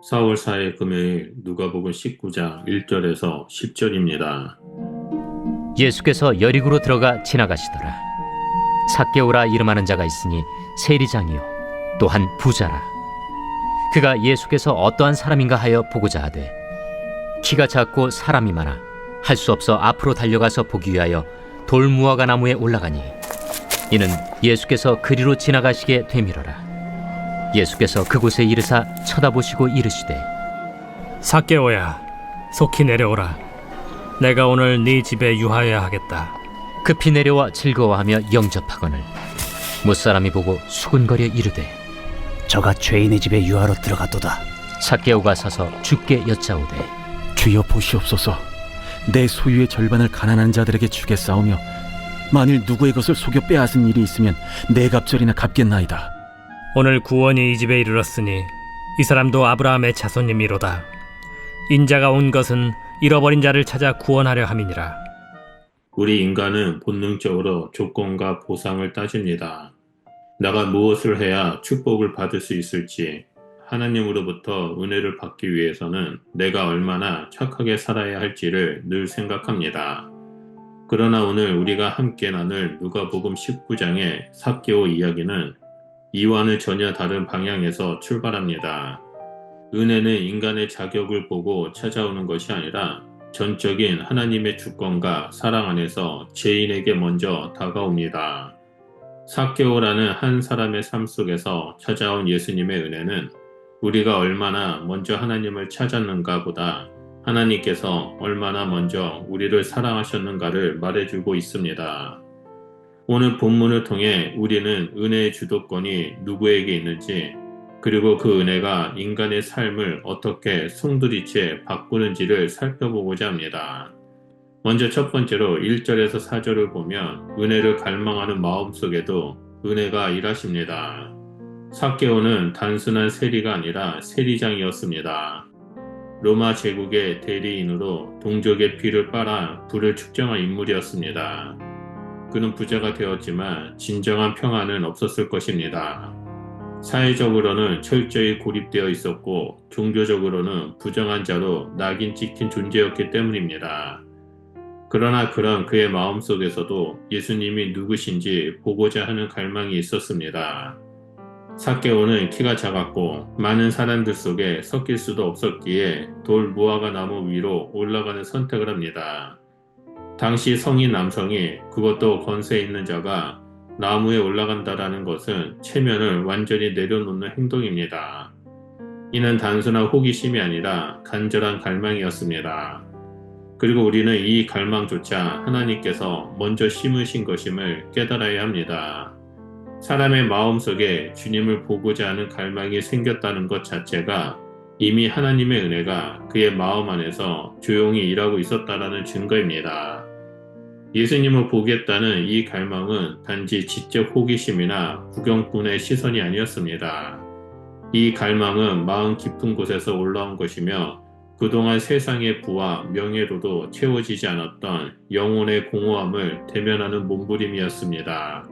4월 4일 금요일 누가복음 19장 1절에서 10절입니다. 예수께서 여리고로 들어가 지나가시더라. 삭개오라 이름하는 자가 있으니 세리장이요 또한 부자라. 그가 예수께서 어떠한 사람인가 하여 보고자 하되 키가 작고 사람이 많아 할 수 없어 앞으로 달려가서 보기 위하여 돌무화과 나무에 올라가니 이는 예수께서 그리로 지나가시게 되밀어라. 예수께서 그곳에 이르사 쳐다보시고 이르시되 삭개오야, 속히 내려오라. 내가 오늘 네 집에 유하여야 하겠다. 급히 내려와 즐거워하며 영접하거늘 무사람이 보고 수군거려 이르되 저가 죄인의 집에 유하러 들어갔도다. 삭개오가 서서 주께 여짜오되 주여 보시옵소서. 내 소유의 절반을 가난한 자들에게 주겠사오며 만일 누구의 것을 속여 빼앗은 일이 있으면 네 갑절이나 갚겠나이다. 오늘 구원이 이 집에 이르렀으니 이 사람도 아브라함의 자손님이로다. 인자가 온 것은 잃어버린 자를 찾아 구원하려 함이니라. 우리 인간은 본능적으로 조건과 보상을 따집니다. 내가 무엇을 해야 축복을 받을 수 있을지, 하나님으로부터 은혜를 받기 위해서는 내가 얼마나 착하게 살아야 할지를 늘 생각합니다. 그러나 오늘 우리가 함께 나눌 누가복음 19장의 삭개오 이야기는 이와는 전혀 다른 방향에서 출발합니다. 은혜는 인간의 자격을 보고 찾아오는 것이 아니라 전적인 하나님의 주권과 사랑 안에서 죄인에게 먼저 다가옵니다. 삭개오라는 한 사람의 삶 속에서 찾아온 예수님의 은혜는 우리가 얼마나 먼저 하나님을 찾았는가 보다 하나님께서 얼마나 먼저 우리를 사랑하셨는가를 말해주고 있습니다. 오늘 본문을 통해 우리는 은혜의 주도권이 누구에게 있는지, 그리고 그 은혜가 인간의 삶을 어떻게 송두리째 바꾸는지를 살펴보고자 합니다. 먼저 첫 번째로 1절에서 4절을 보면 은혜를 갈망하는 마음 속에도 은혜가 일하십니다. 삭개오는 단순한 세리가 아니라 세리장이었습니다. 로마 제국의 대리인으로 동족의 피를 빨아 부를 축정한 인물이었습니다. 그는 부자가 되었지만 진정한 평안은 없었을 것입니다. 사회적으로는 철저히 고립되어 있었고 종교적으로는 부정한 자로 낙인 찍힌 존재였기 때문입니다. 그러나 그런 그의 마음속에서도 예수님이 누구신지 보고자 하는 갈망이 있었습니다. 삭개오는 키가 작았고 많은 사람들 속에 섞일 수도 없었기에 돌 무화과 나무 위로 올라가는 선택을 합니다. 당시 성인 남성이, 그것도 권세 있는 자가 나무에 올라간다라는 것은 체면을 완전히 내려놓는 행동입니다. 이는 단순한 호기심이 아니라 간절한 갈망이었습니다. 그리고 우리는 이 갈망조차 하나님께서 먼저 심으신 것임을 깨달아야 합니다. 사람의 마음속에 주님을 보고자 하는 갈망이 생겼다는 것 자체가 이미 하나님의 은혜가 그의 마음 안에서 조용히 일하고 있었다라는 증거입니다. 예수님을 보겠다는 이 갈망은 단지 지적 호기심이나 구경꾼의 시선이 아니었습니다. 이 갈망은 마음 깊은 곳에서 올라온 것이며 그동안 세상의 부와 명예로도 채워지지 않았던 영혼의 공허함을 대면하는 몸부림이었습니다.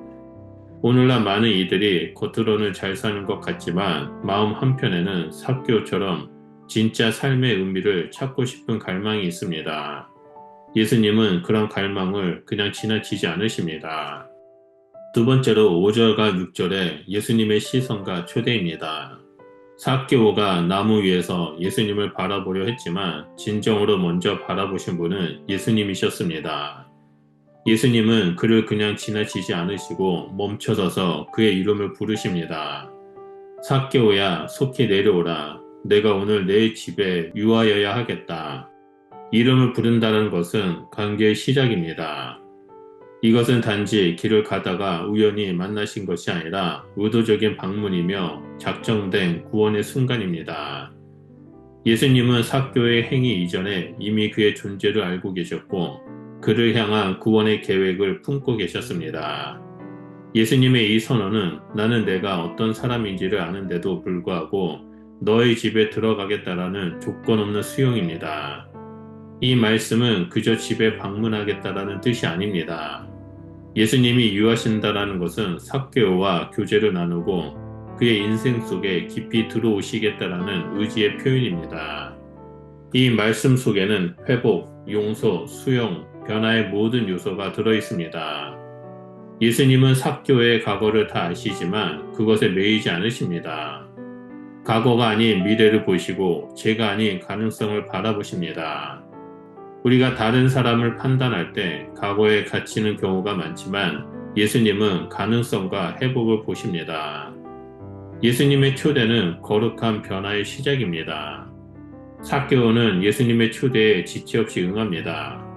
오늘날 많은 이들이 겉으로는 잘 사는 것 같지만 마음 한편에는 삭개오처럼 진짜 삶의 의미를 찾고 싶은 갈망이 있습니다. 예수님은 그런 갈망을 그냥 지나치지 않으십니다. 두 번째로 5절과 6절에 예수님의 시선과 초대입니다. 삭개오가 나무 위에서 예수님을 바라보려 했지만 진정으로 먼저 바라보신 분은 예수님이셨습니다. 예수님은 그를 그냥 지나치지 않으시고 멈춰서서 그의 이름을 부르십니다. 삭개오야, 속히 내려오라. 내가 오늘 내 집에 유하여야 하겠다. 이름을 부른다는 것은 관계의 시작입니다. 이것은 단지 길을 가다가 우연히 만나신 것이 아니라 의도적인 방문이며 작정된 구원의 순간입니다. 예수님은 삭개오의 행위 이전에 이미 그의 존재를 알고 계셨고 그를 향한 구원의 계획을 품고 계셨습니다. 예수님의 이 선언은 나는 내가 어떤 사람인지를 아는데도 불구하고 너의 집에 들어가겠다라는 조건 없는 수용입니다. 이 말씀은 그저 집에 방문하겠다라는 뜻이 아닙니다. 예수님이 유하신다라는 것은 삭개오와 교제를 나누고 그의 인생 속에 깊이 들어오시겠다라는 의지의 표현입니다. 이 말씀 속에는 회복, 용서, 수용, 변화의 모든 요소가 들어 있습니다. 예수님은 삭개오의 과거를 다 아시지만 그것에 매이지 않으십니다. 과거가 아닌 미래를 보시고 죄가 아닌 가능성을 바라보십니다. 우리가 다른 사람을 판단할 때 과거에 갇히는 경우가 많지만 예수님은 가능성과 회복을 보십니다. 예수님의 초대는 거룩한 변화의 시작입니다. 삭개오는 예수님의 초대에 지체 없이 응합니다.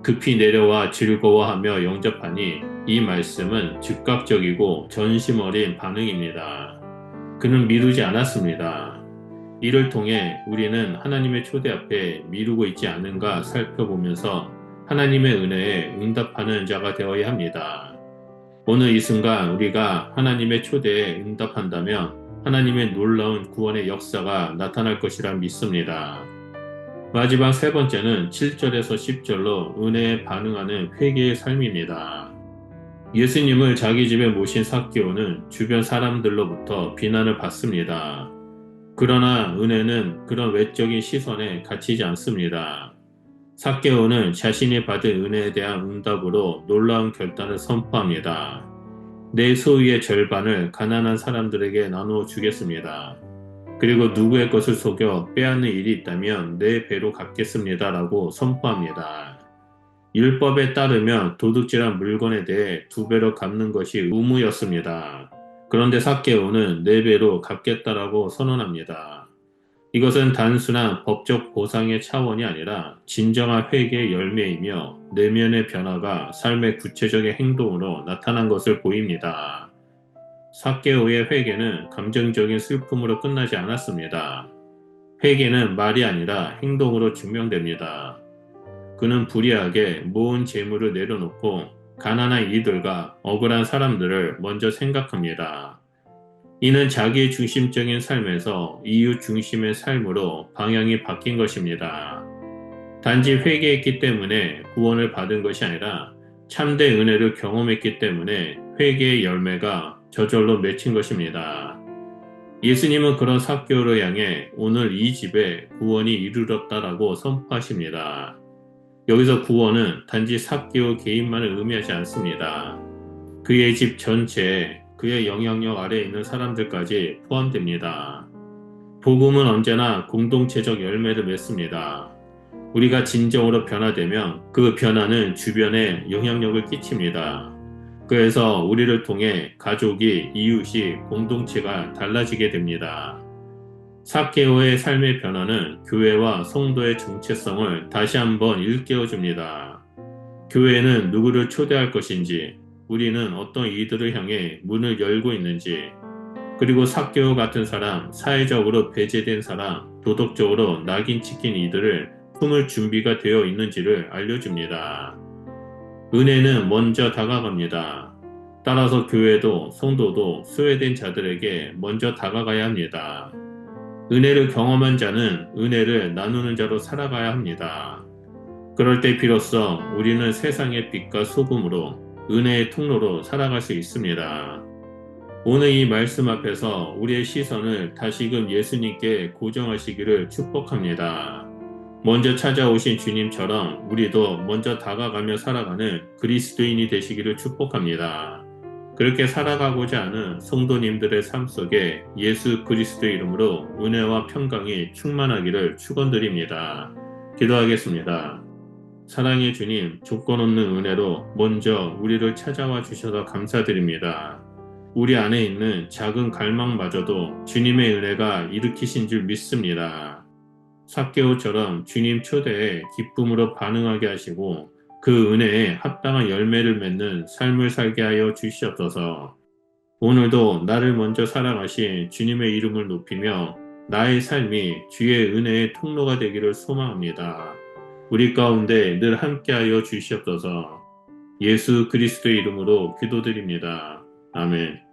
급히 내려와 즐거워하며 영접하니 이 말씀은 즉각적이고 전심 어린 반응입니다. 그는 미루지 않았습니다. 이를 통해 우리는 하나님의 초대 앞에 미루고 있지 않은가 살펴보면서 하나님의 은혜에 응답하는 자가 되어야 합니다. 오늘 이 순간 우리가 하나님의 초대에 응답한다면 하나님의 놀라운 구원의 역사가 나타날 것이라 믿습니다. 마지막 세 번째는 7절에서 10절로 은혜에 반응하는 회개의 삶입니다. 예수님을 자기 집에 모신 삭개오는 주변 사람들로부터 비난을 받습니다. 그러나 은혜는 그런 외적인 시선에 갇히지 않습니다. 삭개오는 자신이 받은 은혜에 대한 응답으로 놀라운 결단을 선포합니다. 내 소유의 절반을 가난한 사람들에게 나누어 주겠습니다. 그리고 누구의 것을 속여 빼앗는 일이 있다면 내 배로 갚겠습니다. 라고 선포합니다. 율법에 따르면 도둑질한 물건에 대해 2배로 갚는 것이 의무였습니다. 그런데 삭개오는 4배로 갚겠다라고 선언합니다. 이것은 단순한 법적 보상의 차원이 아니라 진정한 회개의 열매이며 내면의 변화가 삶의 구체적인 행동으로 나타난 것을 보입니다. 삭개오의 회개는 감정적인 슬픔으로 끝나지 않았습니다. 회개는 말이 아니라 행동으로 증명됩니다. 그는 불의하게 모은 재물을 내려놓고 가난한 이들과 억울한 사람들을 먼저 생각합니다. 이는 자기 중심적인 삶에서 이웃 중심의 삶으로 방향이 바뀐 것입니다. 단지 회개했기 때문에 구원을 받은 것이 아니라 참된 은혜를 경험했기 때문에 회개의 열매가 저절로 맺힌 것입니다. 예수님은 그런 삭개오를 향해 오늘 이 집에 구원이 이르렀다라고 선포하십니다. 여기서 구원은 단지 삭개오 개인만을 의미하지 않습니다. 그의 집 전체에 그의 영향력 아래에 있는 사람들까지 포함됩니다. 복음은 언제나 공동체적 열매를 맺습니다. 우리가 진정으로 변화되면 그 변화는 주변에 영향력을 끼칩니다. 그래서 우리를 통해 가족이, 이웃이, 공동체가 달라지게 됩니다. 삭개오의 삶의 변화는 교회와 성도의 정체성을 다시 한번 일깨워줍니다. 교회는 누구를 초대할 것인지, 우리는 어떤 이들을 향해 문을 열고 있는지, 그리고 삭개오 같은 사람, 사회적으로 배제된 사람, 도덕적으로 낙인 찍힌 이들을 품을 준비가 되어 있는지를 알려줍니다. 은혜는 먼저 다가갑니다. 따라서 교회도 성도도 소외된 자들에게 먼저 다가가야 합니다. 은혜를 경험한 자는 은혜를 나누는 자로 살아가야 합니다. 그럴 때 비로소 우리는 세상의 빛과 소금으로 은혜의 통로로 살아갈 수 있습니다. 오늘 이 말씀 앞에서 우리의 시선을 다시금 예수님께 고정하시기를 축복합니다. 먼저 찾아오신 주님처럼 우리도 먼저 다가가며 살아가는 그리스도인이 되시기를 축복합니다. 그렇게 살아가고자 하는 성도님들의 삶 속에 예수 그리스도 이름으로 은혜와 평강이 충만하기를 축원드립니다. 기도하겠습니다. 사랑의 주님, 조건 없는 은혜로 먼저 우리를 찾아와 주셔서 감사드립니다. 우리 안에 있는 작은 갈망마저도 주님의 은혜가 일으키신 줄 믿습니다. 삭개오처럼 주님 초대에 기쁨으로 반응하게 하시고 그 은혜에 합당한 열매를 맺는 삶을 살게 하여 주시옵소서. 오늘도 나를 먼저 사랑하신 주님의 이름을 높이며 나의 삶이 주의 은혜의 통로가 되기를 소망합니다. 우리 가운데 늘 함께하여 주시옵소서. 예수 그리스도의 이름으로 기도드립니다. 아멘.